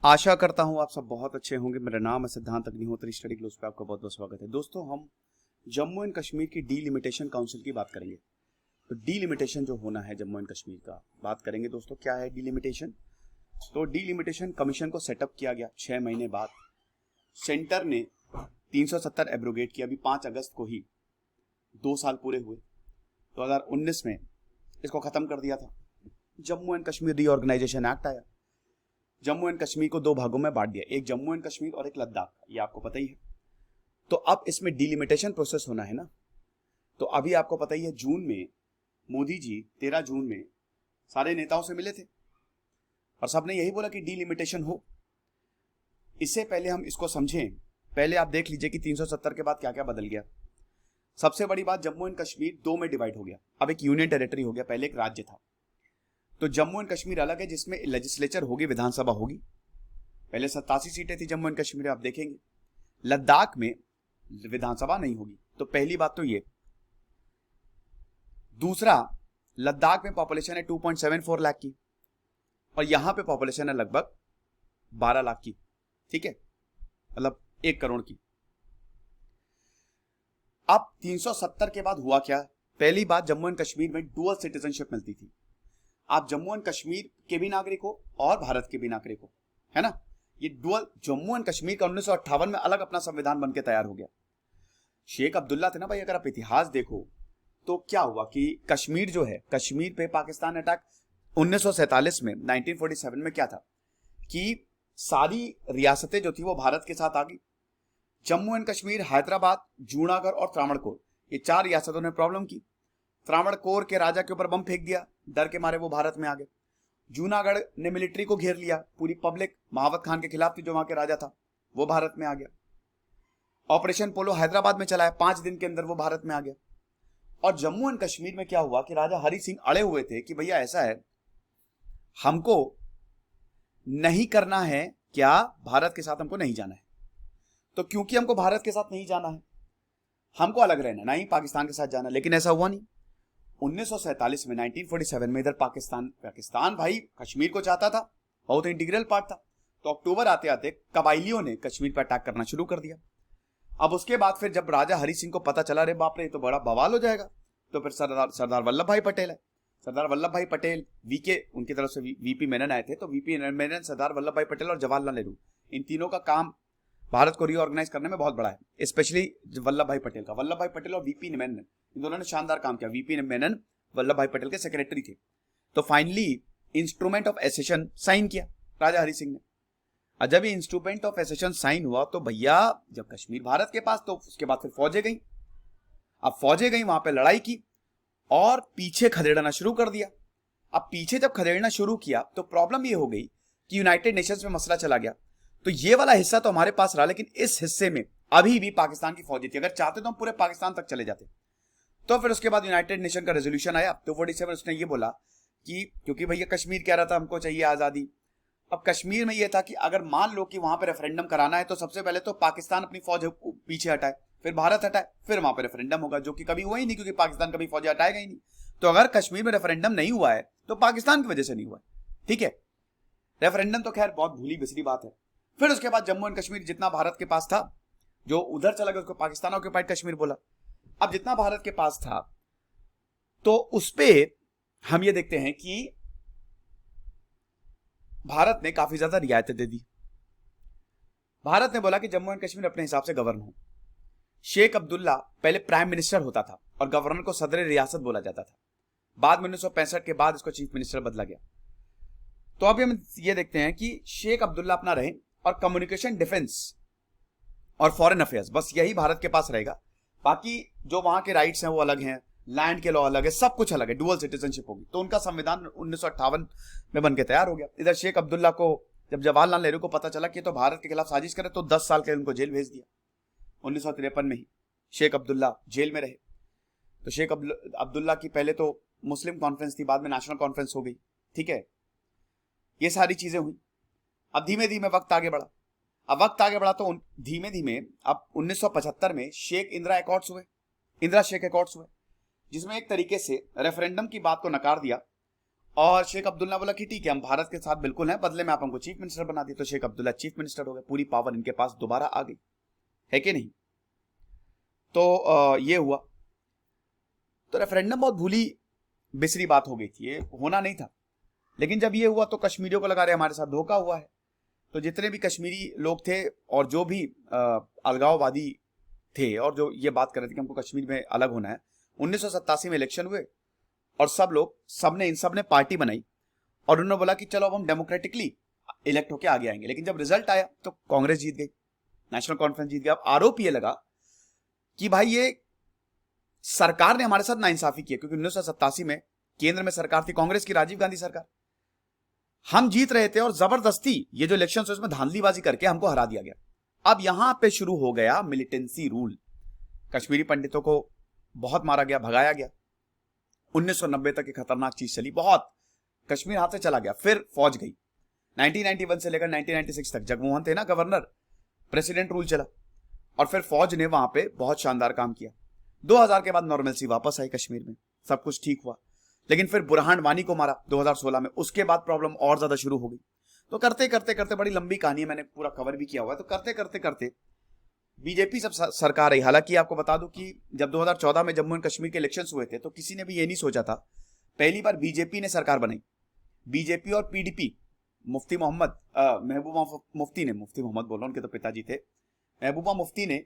आशा करता हूँ आप सब बहुत अच्छे होंगे। मेरा नाम है सिद्धांत अग्निहोत्री, स्टडी ग्लोस पे आपका बहुत बहुत स्वागत है। दोस्तों, हम जम्मू एंड कश्मीर की डीलिमिटेशन काउंसिल की बात करेंगे। तो डीलिमिटेशन जो होना है जम्मू एंड कश्मीर का, बात करेंगे दोस्तों क्या है डीलिमिटेशन। तो डीलिमिटेशन कमीशन को सेटअप किया गया 6 महीने बाद। सेंटर ने 370 एब्रोगेट किया। अभी 5 अगस्त को ही 2 साल पूरे हुए। 2019 में इसको खत्म कर दिया था। Jammu and Kashmir reorganisation act आया। जम्मू एंड कश्मीर को 2 भागों में बांट दिया, एक जम्मू एंड कश्मीर और एक लद्दाख, ये आपको पता ही है। तो अब इसमें डिलिमिटेशन प्रोसेस होना है ना। तो अभी आपको पता ही है, जून में मोदी जी 13 जून में सारे नेताओं से मिले थे और सबने यही बोला कि डिलिमिटेशन हो। इससे पहले हम इसको समझें, पहले आप देख लीजिए कि 370 के बाद क्या क्या बदल गया। सबसे बड़ी बात, जम्मू एंड कश्मीर 2 में डिवाइड हो गया। अब एक यूनियन टेरिटरी हो गया, पहले एक राज्य था। तो जम्मू एंड कश्मीर अलग है, जिसमें लेजिस्लेचर होगी, विधानसभा होगी। पहले 87 सीटें थी जम्मू एंड कश्मीर, आप देखेंगे। लद्दाख में विधानसभा नहीं होगी। तो पहली बात तो ये। दूसरा, लद्दाख में पॉपुलेशन है 2.74 लाख की और यहां पे पॉपुलेशन है लगभग 12 लाख की। ठीक है, मतलब 1 करोड़ की। अब 370 के बाद हुआ क्या? पहली बात, जम्मू एंड कश्मीर में डुअल सिटीजनशिप मिलती थी। आप जम्मू एंड कश्मीर के भी नागरिक हो और भारत के भी नागरिक हो, है ना। ये डुअल, जम्मू एंड कश्मीर का 1958 में अलग अपना संविधान बनके तैयार हो गया। शेख अब्दुल्ला थे ना भाई, अगर आप इतिहास देखो तो क्या हुआ कि कश्मीर जो है, कश्मीर पे पाकिस्तान अटैक 1947 में, 1947 में क्या था कि सारी रियासतें जो थी वो भारत के साथ आ गई। जम्मू एंड कश्मीर, हैदराबाद, जूनागढ़ और त्रावणकोर, ये 4 रियासतों ने प्रॉब्लम की। त्रावणकोर के राजा के ऊपर बम फेंक दिया, डर के मारे वो भारत में आ गए। जूनागढ़ ने मिलिट्री को घेर लिया, पूरी पब्लिक महावत खान के खिलाफ थी जो वहां के राजा था, वो भारत में आ गया। ऑपरेशन पोलो हैदराबाद में चलाया, 5 दिन के अंदर वो भारत में आ गया। और जम्मू एंड कश्मीर में क्या हुआ कि राजा हरि सिंह अड़े हुए थे कि भैया ऐसा है, हमको नहीं करना है क्या, भारत के साथ हमको नहीं जाना है। तो क्योंकि हमको भारत के साथ नहीं जाना है, हमको अलग रहना, ना ही पाकिस्तान के साथ जाना। लेकिन ऐसा हुआ नहीं। 1947 में, 1947 में इधर पाकिस्तान भाई कश्मीर को चाहता था, बहुत इंटीग्रल पार्ट था। तो अक्टूबर आते आते कबाइलियों ने कश्मीर पर अटैक करना शुरू कर दिया। अब उसके बाद फिर जब राजा हरि सिंह को पता चला, रे बाप रे, तो बड़ा बवाल हो जाएगा। तो फिर सरदार वल्लभ भाई पटेल है, सरदार वल्लभ भाई पटेल, वीके, उनकी तरफ से वीपी मेनन आए थे। तो वीपी मेनन, सरदार वल्लभ भाई पटेल और जवाहरलाल नेहरू, इन तीनों का काम भारत को रीऑर्गेनाइज करने में बहुत बड़ा है। स्पेशली वल्लभ भाई पटेल का, वल्लभ भाई पटेल और वीपी मेनन, इन दोनों ने शानदार काम किया। वीपी मेनन वल्लभ भाई पटेल के सेक्रेटरी थे। तो finally instrument of accession sign किया राजा हरि सिंह ने। और जब ये इंस्ट्रूमेंट ऑफ एसेशन साइन हुआ तो भैया, जब कश्मीर भारत के पास, तो उसके बाद फिर फौजें गई। अब फौजें गई, वहां पे लड़ाई की और पीछे खदेड़ना शुरू कर दिया। अब पीछे जब खदेड़ना शुरू किया तो प्रॉब्लम ये हो गई कि यूनाइटेड नेशंस में मसला चला गया। तो ये वाला हिस्सा तो हमारे पास रहा, लेकिन इस हिस्से में अभी भी पाकिस्तान की फौजी थी। अगर चाहते तो हम पूरे पाकिस्तान तक चले जाते। तो फिर उसके बाद यूनाइटेड नेशन का रेजोल्यूशन आया 247, उसने ये बोला कि क्योंकि भैया कश्मीर कह रहा था हमको चाहिए आजादी। अब कश्मीर में यह था कि अगर मान लो कि वहां पे रेफरेंडम कराना है तो सबसे पहले तो पाकिस्तान अपनी फौज पीछे हटाए, फिर भारत हटाए, फिर वहां पे रेफरेंडम होगा, जो कि कभी हुआ ही नहीं, क्योंकि पाकिस्तान कभी फौज हटाएगा ही नहीं। तो अगर कश्मीर में रेफरेंडम नहीं हुआ है तो पाकिस्तान की वजह से नहीं हुआ है। ठीक है, रेफरेंडम तो खैर बहुत भूली बिसरी बात है। फिर उसके बाद जम्मू एंड कश्मीर जितना भारत के पास था, जो उधर चला गया उसको पाकिस्तान ऑक्यूपाइड कश्मीर बोला। अब जितना भारत के पास था तो उस पे हम ये देखते हैं कि भारत ने काफी ज्यादा रियायतें दे दी। भारत ने बोला कि जम्मू एंड कश्मीर अपने हिसाब से गवर्न हो। शेख अब्दुल्ला पहले प्राइम मिनिस्टर होता था और गवर्नर को सदर रियासत बोला जाता था। बाद में 1965 के बाद इसको चीफ मिनिस्टर बदला गया। तो अभी हम ये देखते हैं कि शेख अब्दुल्ला अपना रहे और कम्युनिकेशन, डिफेंस और फॉरेन अफेयर्स, बस यही भारत के पास रहेगा। बाकी जो वहां के राइट्स हैं वो अलग हैं, लैंड के लॉ अलग है, सब कुछ अलग है, डुअल सिटीजनशिप होगी। तो उनका संविधान 1958 में बनके तैयार हो गया। इधर शेख अब्दुल्ला को जब जवाहरलाल नेहरू को पता चला कि तो भारत के खिलाफ साजिश करे, तो 10 साल के उनको जेल भेज दिया। 1953 में ही शेख अब्दुल्ला जेल में रहे। तो शेख अब्दुल्ला की पहले तो मुस्लिम कॉन्फ्रेंस थी, बाद में नेशनल कॉन्फ्रेंस हो गई। ठीक है, ये सारी चीजें हुई। अब धीमे धीमे वक्त आगे बढ़ा। अब वक्त आगे बढ़ा तो धीमे धीमे अब 1975 में शेख इंदिरा अकॉर्ड्स हुए, इंदिरा शेख अकॉर्ड्स हुए, जिसमें एक तरीके से रेफरेंडम की बात को नकार दिया और शेख अब्दुल्ला बोला कि ठीक है, हम भारत के साथ बिल्कुल हैं, बदले में आप हमको चीफ मिनिस्टर बना दिए। तो शेख अब्दुल्ला चीफ मिनिस्टर हो गए, पूरी पावर इनके पास दोबारा आ गई, है कि नहीं। तो ये हुआ। तो रेफरेंडम बहुत भूली बिसरी बात हो गई थी, ये होना नहीं था। लेकिन जब ये हुआ तो कश्मीरियों को लगा रहे हमारे साथ धोखा हुआ है। तो जितने भी कश्मीरी लोग थे और जो भी अलगाववादी थे और जो ये बात कर रहे थे कि हमको कश्मीर में अलग होना है, 1987 में इलेक्शन हुए और इन सब ने पार्टी बनाई और उन्होंने बोला कि चलो अब हम डेमोक्रेटिकली इलेक्ट होके आगे आएंगे। लेकिन जब रिजल्ट आया तो कांग्रेस जीत गई, नेशनल कॉन्फ्रेंस जीत गया। अब आरोप ये लगा कि भाई ये सरकार ने हमारे साथ नाइंसाफी की है, क्योंकि 1987 में केंद्र में सरकार थी कांग्रेस की, राजीव गांधी सरकार। हम जीत रहे थे और जबरदस्ती ये जो इलेक्शन है उसमें धांधलीबाजी करके हमको हरा दिया गया। अब यहां पे शुरू हो गया मिलिटेंसी रूल। कश्मीरी पंडितों को बहुत मारा गया, भगाया गया। 1990 तक एक खतरनाक चीज चली, बहुत कश्मीर हाथ से चला गया। फिर फौज गई। 1991 से लेकर 1996 तक जगमोहन थे ना गवर्नर, प्रेसिडेंट रूल चला और फिर फौज ने वहां पे बहुत शानदार काम किया। 2000 के बाद नॉर्मलसी वापस आई कश्मीर में, सब कुछ ठीक हुआ। लेकिन फिर बुरहान वानी को मारा 2016 में, उसके बाद प्रॉब्लम और ज्यादा शुरू हो गई। तो करते करते करते, बड़ी लंबी कहानी है, मैंने पूरा कवर भी किया हुआ है। तो करते करते करते बीजेपी सब सरकार आई। हालांकि आपको बता दूं कि जब 2014 में जम्मू एंड कश्मीर के इलेक्शंस हुए थे तो किसी ने भी ये नहीं सोचा था, पहली बार बीजेपी ने सरकार बनाई। बीजेपी और पीडीपी, मुफ्ती मोहम्मद महबूबा मुफ्ती ने, मुफ्ती मोहम्मद बोल रहा हूं, उनके तो पिताजी थे, महबूबा मुफ्ती ने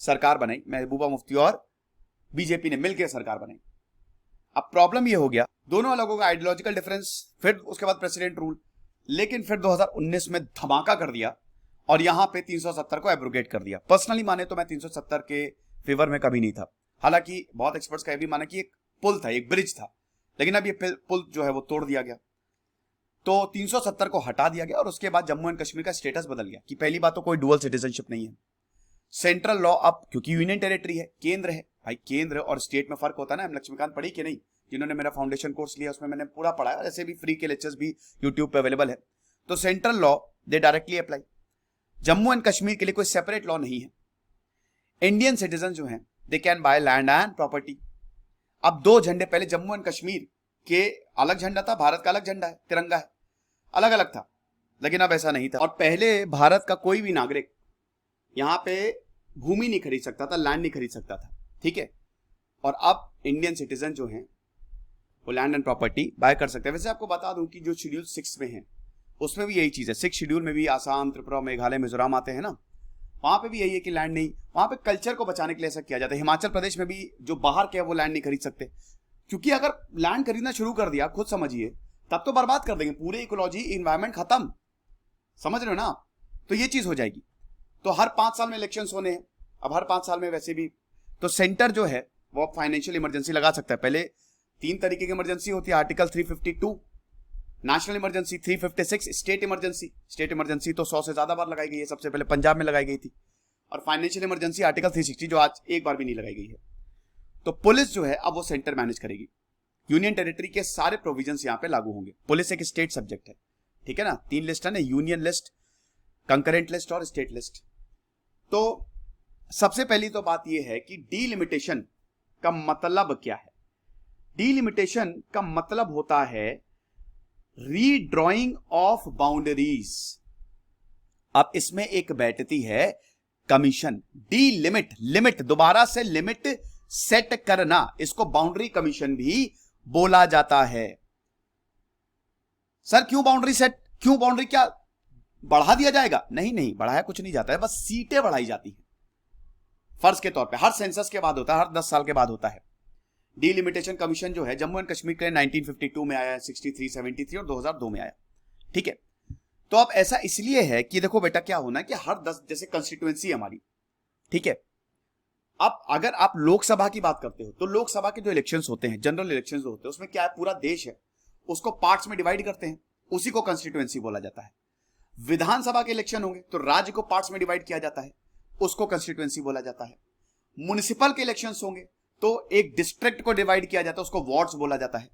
सरकार बनाई। महबूबा मुफ्ती और बीजेपी ने मिलकर सरकार बनाई। अब प्रॉब्लम ये हो गया, दोनों लोगों का आइडियोलॉजिकल डिफरेंस, फिर उसके बाद प्रेसिडेंट रूल। लेकिन फिर 2019 में धमाका कर दिया और यहां पे 370 को एब्रोगेट कर दिया। पर्सनली माने तो मैं 370 के फेवर में कभी नहीं था। हालांकि बहुत एक्सपर्ट्स का ये भी माना कि एक पुल था, एक ब्रिज था, लेकिन अब ये पुल जो है वो तोड़ दिया गया। तो 370 को हटा दिया गया और उसके बाद जम्मू एंड कश्मीर का स्टेटस बदल गया कि पहली बात तो कोई डुअल सिटीजनशिप नहीं है। सेंट्रल लॉ अब, क्योंकि यूनियन टेरिटरी है, केंद्र है भाई, केंद्र और स्टेट में फर्क होता है ना। लक्ष्मीकांत पढ़ी कि नहीं? जिन्होंने मेरा फाउंडेशन कोर्स लिया उसमें मैंने पूरा पढ़ा है, ऐसे भी फ्री के लेक्चर्स भी यूट्यूब पे अवेलेबल है। तो central law they directly apply. Jammu and Kashmir के लिए कोई सेपरेट लॉ नहीं है। इंडियन सिटीजन जो हैं they can by land and property. अब 2 झंडे पहले जम्मू एंड कश्मीर के अलग झंडा था, भारत का अलग झंडा है, तिरंगा है, अलग अलग था। लेकिन अब ऐसा नहीं था। और पहले भारत का कोई भी नागरिक यहां पे भूमि नहीं खरीद सकता था, लैंड नहीं खरीद सकता था, ठीक है। और अब इंडियन सिटीजन जो हैं वो लैंड एंड प्रॉपर्टी बाय कर सकते हैं। वैसे आपको बता दूं कि जो शेड्यूल 6 में है उसमें भी यही चीज है। 6 शेड्यूल में भी आसाम, त्रिपुरा, मेघालय, मिजोरम आते हैं ना, वहां पे भी यही है कि लैंड नहीं। वहां पे कल्चर को बचाने के लिए ऐसा किया जाता है। हिमाचल प्रदेश में भी जो बाहर के है वो लैंड नहीं खरीद सकते, क्योंकि अगर लैंड खरीदना शुरू कर दिया, खुद समझिए, तब तो बर्बाद कर देंगे पूरे इकोलॉजी, इन्वायरमेंट खत्म। समझ रहे हो ना? तो ये चीज हो जाएगी। तो हर 5 साल में इलेक्शन होने हैं। अब हर 5 साल में वैसे भी तो सेंटर जो है वो फाइनेंशियल इमरजेंसी लगा सकता है। पहले 3 तरीके की इमरजेंसी होती है, article 352 national emergency, 356 state emergency. State emergency तो 100 से ज्यादा बार लगाई गई है, सबसे पहले पंजाब में लगाई गई थी। और फाइनेंशियल इमरजेंसी आर्टिकल 360 जो आज एक बार भी नहीं लगाई गई है। तो पुलिस जो है अब वो सेंटर मैनेज करेगी। यूनियन टेरिटरी के सारे प्रोविजंस यहां पे लागू होंगे। पुलिस एक स्टेट सब्जेक्ट है, ठीक है ना। 3 लिस्ट है ना, यूनियन लिस्ट, कंकरेंट लिस्ट और स्टेट लिस्ट। तो सबसे पहली तो बात यह है कि डीलिमिटेशन का मतलब क्या है। डीलिमिटेशन का मतलब होता है रीड्रॉइंग ऑफ बाउंड्रीज। अब इसमें एक बैठती है कमीशन, डीलिमिट, लिमिट, दोबारा से लिमिट सेट करना, इसको बाउंड्री कमीशन भी बोला जाता है। सर क्यों बाउंड्री सेट, क्यों बाउंड्री, क्या बढ़ा दिया जाएगा? नहीं नहीं, बढ़ाया कुछ नहीं जाता है, बस सीटें बढ़ाई जाती हैं फर्ज के तौर पे। हर सेंसस के बाद होता है, हर 10 साल के बाद होता है। डीलिमिटेशन कमीशन जो है जम्मू एंड कश्मीर के 1952 में आया, 63, 73 और 2002 में आया, ठीक है। तो अब ऐसा इसलिए है कि देखो बेटा क्या होना है कि हर 10, जैसे कंस्टिट्यूएंसी हमारी, ठीक है। अब अगर आप लोकसभा की बात करते हो तो लोकसभा के जो इलेक्शंस होते हैं, जनरल इलेक्शंस होते हैं, उसमें क्या है, पूरा देश है, उसको पार्ट्स में डिवाइड करते हैं, उसी को कंस्टिट्यूएंसी बोला जाता है। विधानसभा के इलेक्शन होंगे तो राज्य को पार्ट्स में डिवाइड किया जाता है, उसको कंस्टिट्यूएंसी बोला जाता है। म्युनिसिपल के इलेक्शंस होंगे तो एक डिस्ट्रिक्ट को डिवाइड किया जाता है, उसको वार्ड्स बोला जाता है।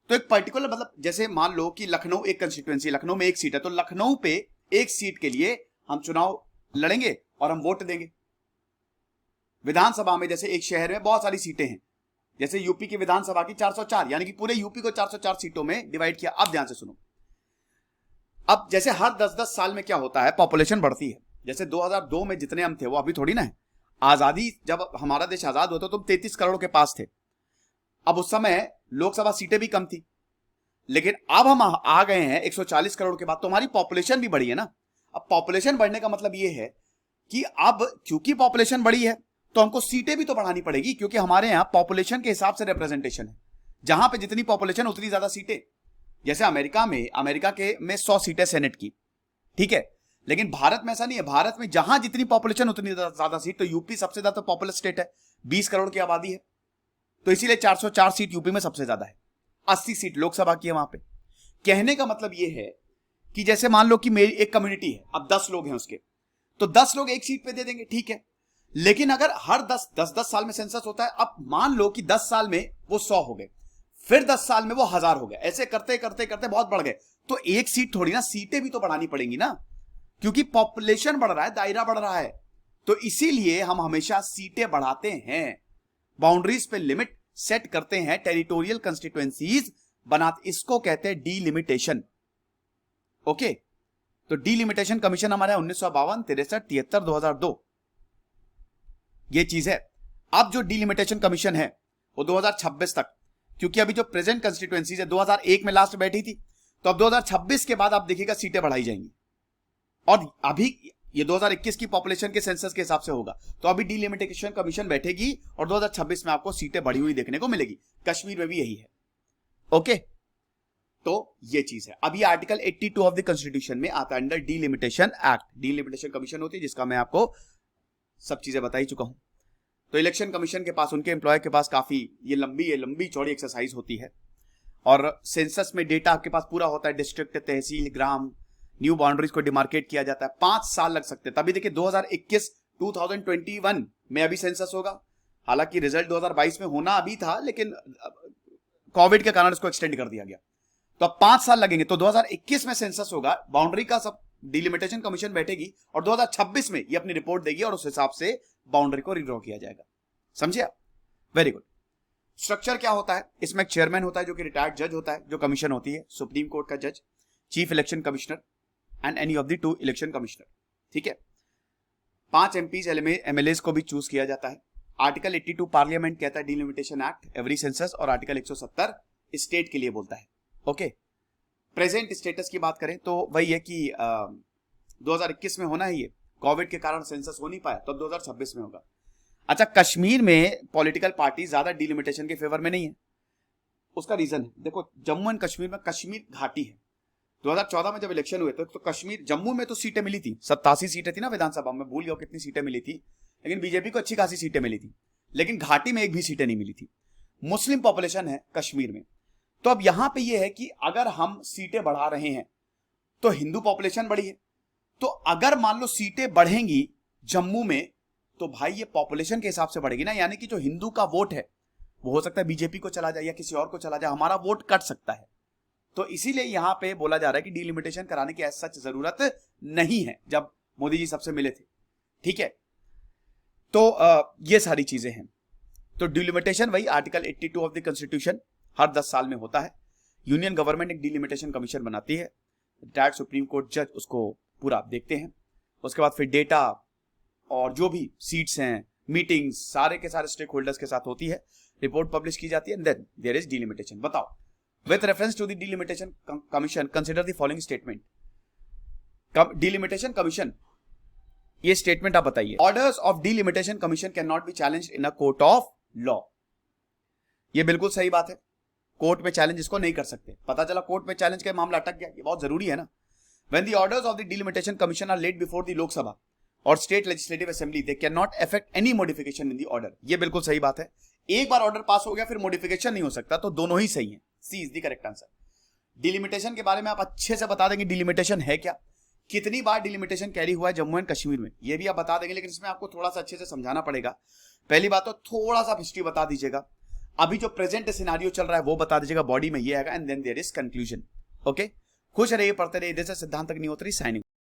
तो एक पर्टिकुलर, मतलब जैसे मान लो कि लखनऊ एक कंस्टिट्यूएंसी, लखनऊ में एक सीट है, तो लखनऊ पे एक सीट के लिए हम चुनाव लड़ेंगे और हम वोट देंगे। विधानसभा में जैसे एक शहर में बहुत सारी सीटें हैं, जैसे यूपी की विधानसभा की 404, यानी कि पूरे यूपी को 404 सीटों में डिवाइड किया। अब ध्यान से सुनो, अब जैसे हर 10-10 साल में क्या होता है, पॉपुलेशन बढ़ती है। जैसे 2002 में जितने हम थे वो अभी थोड़ी ना है। आजादी, जब हमारा देश आजाद हुआ तो 33 करोड़ के पास थे। अब उस समय लोकसभा सीटें भी कम थी, लेकिन अब हम आ गए हैं 140 करोड़ के बाद, तो हमारी पॉपुलेशन भी बढ़ी है ना। अब पॉपुलेशन बढ़ने का मतलब ये है कि अब क्योंकि पॉपुलेशन बढ़ी है तो हमको सीटें भी तो बढ़ानी पड़ेगी, क्योंकि हमारे यहां पॉपुलेशन के हिसाब से रिप्रेजेंटेशन है। जहां पे जितनी पॉपुलेशन उतनी ज्यादा सीटें। जैसे अमेरिका में 100 सीटें सेनेट की, ठीक है, लेकिन भारत में ऐसा नहीं है। भारत में जहां जितनी पॉपुलेशन उतनी ज्यादा सीट। तो यूपी सबसे ज्यादा पॉपुलर स्टेट है, 20 करोड़ की आबादी है, तो इसीलिए 404 सीट यूपी में सबसे ज्यादा है। 80 सीट लोकसभा की है वहां पे। कहने का मतलब यह है कि जैसे मान लो कि मेरी एक कम्युनिटी है, अब 10 लोग हैं उसके, तो 10 लोग एक सीट पे दे देंगे, ठीक है। लेकिन अगर हर 10 साल में सेंसस होता है, अब मान लो कि 10 साल में वो 100 हो गए, फिर 10 साल में वो 1000 हो गए, ऐसे करते करते करते बहुत बढ़ गए, तो एक सीट थोड़ी ना, सीटें भी तो बढ़ानी पड़ेंगी ना, क्योंकि पॉपुलेशन बढ़ रहा है, दायरा बढ़ रहा है। तो इसीलिए हम हमेशा सीटें बढ़ाते हैं, बाउंड्रीज पे लिमिट सेट करते हैं, टेरिटोरियल कंस्टिट्यूएंसीज बनाते, इसको कहते हैं डीलिमिटेशन। ओके, तो डीलिमिटेशन कमीशन हमारा 1952, 63, 73, 2002, ये चीज है। अब जो डीलिमिटेशन कमीशन है वो 2026 तक, क्योंकि अभी जो प्रेजेंट कंस्टिट्यूएंसीज है 2001 में लास्ट बैठी थी, तो अब 2026 के बाद आप देखिएगा सीटें बढ़ाई जाएंगी। और अभी ये 2021 की पॉपुलेशन के सेंसस के हिसाब से होगा, तो अभी डीलिमिटेशन कमीशन बैठेगी और 2026 में आपको सीटें बढ़ी हुई देखने को मिलेगी। कश्मीर में भी यही है। ओके, तो ये चीज है। अभी आर्टिकल 82 ऑफ द कॉन्स्टिट्यूशन में आता है under delimitation act. Delimitation commission होती है, जिसका मैं आपको सब चीजें बता ही चुका हूं। तो इलेक्शन कमीशन के पास, उनके एम्प्लॉय के पास काफी ये लंबी चौड़ी एक्सरसाइज होती है। और सेंसस में डेटा आपके पास पूरा होता है, डिस्ट्रिक्ट, तहसील, ग्राम, न्यू बाउंड्रीज को डिमार्केट किया जाता है। 5 साल लग सकते हैं। तभी देखिए 2021 में अभी सेंसस होगा। हालांकि रिजल्ट 2022 में होना अभी था, लेकिन कोविड के कारण इसको एक्सटेंड कर दिया गया, तो अब 5 साल लगेंगे। तो 2021 में सेंसस होगा, बाउंड्री का सब डिलिमिटेशन कमीशन बैठेगी और 2026 में ये अपनी रिपोर्ट देगी और उस हिसाब से बाउंड्री को रिड्रॉ किया जाएगा। समझे आप? Very good. स्ट्रक्चर क्या होता है? इसमें एक चेयरमैन होता है जो कि रिटायर्ड जज होता है, जो कमीशन होती है, सुप्रीम कोर्ट का जज, chief election commissioner and any of the 2 election commissioner, ठीक है। 5 एमपीज एमएलएज को भी चूज किया जाता है। आर्टिकल 82 पार्लियामेंट कहता है डिलिमिटेशन एक्ट एवरी सेंसस, और आर्टिकल 170 स्टेट के लिए बोलता है। ओके, प्रेजेंट स्टेटस की बात करें तो वही है कि 2021 में होना है, ये कोविड के कारण सेंसस हो नहीं पाया, तो 2026 में होगा। अच्छा, कश्मीर में पॉलिटिकल पार्टी ज्यादा डिलिमिटेशन के फेवर में नहीं है। उसका रीजन है, देखो जम्मू एंड कश्मीर में कश्मीर घाटी है। 2014 में जब इलेक्शन हुए तो कश्मीर, जम्मू में तो सीटें मिली थी, 87 सीटें थी ना विधानसभा में, भूल गया कितनी सीटें मिली थी, लेकिन बीजेपी को अच्छी खासी सीटें मिली थी। लेकिन घाटी में एक भी सीटें नहीं मिली थी। मुस्लिम पॉपुलेशन है कश्मीर में, तो अब यहां पे ये है कि अगर हम सीटें बढ़ा रहे हैं तो हिंदू पॉपुलेशन बढ़ी है, तो अगर मान लो सीटें बढ़ेंगी जम्मू में, तो भाई ये पॉपुलेशन के हिसाब से बढ़ेगी ना, यानी कि जो हिंदू का वोट है वो हो सकता है बीजेपी को चला जाए या किसी और को चला जाए, हमारा वोट कट सकता है। तो इसीलिए यहां पे बोला जा रहा है कि डिलिमिटेशन कराने की ऐसा सच जरूरत नहीं है, जब मोदी जी सबसे मिले थे, ठीक है। तो ये सारी चीजें हैं। तो डिलिमिटेशन वही आर्टिकल 82 ऑफ द कॉन्स्टिट्यूशन हर 10 साल में होता है। यूनियन गवर्नमेंट एक डिलिमिटेशन कमीशन बनाती है, रिटायर्ड सुप्रीम कोर्ट जज उसको पूरा देखते हैं। उसके बाद फिर डेटा और जो भी सीट्स हैं, मीटिंग्स, सारे के सारे स्टेक होल्डर्स के साथ होती है, रिपोर्ट पब्लिश की जाती है, देन देयर इज डिलिमिटेशन। बताओ, with reference to the delimitation commission consider the following statement. Delimitation commission, ये स्टेटमेंट आप बताइए। Orders of delimitation commission can not be challenged in a court of law. ये बिल्कुल सही बात है, कोर्ट में चैलेंज इसको नहीं कर सकते। पता चला कोर्ट में चैलेंज का मामला अटक गया, ये बहुत जरूरी है ना। When the orders of the delimitation commission are laid before the Lok Sabha और state legislative assembly, they cannot affect any modification in the order। ये बिल्कुल सही बात है। एक बार ऑर्डर पास हो गया फिर मॉडिफिकेशन नहीं हो सकता, तो दोनों ही सही है। C is the correct answer. Delimitation के बारे में आप अच्छे से बता देंगे, डिलिमिटेशन है क्या, कितनी बार डिलिमिटेशन कैरी हुआ है जम्मू एंड कश्मीर में, ये भी आप बता देंगे, लेकिन इसमें आपको थोड़ा सा अच्छे से समझाना पड़ेगा। पहली बात तो थोड़ा सा हिस्ट्री बता दीजिएगा, अभी जो प्रेजेंट सिनेरियो चल रहा है वो बता दीजिएगा, बॉडी में ये आएगा, and then there is conclusion. Okay, खुश रहिए, पढ़ते रहिए। जैसे सिद्धांत तक नहीं होती साइनिंग।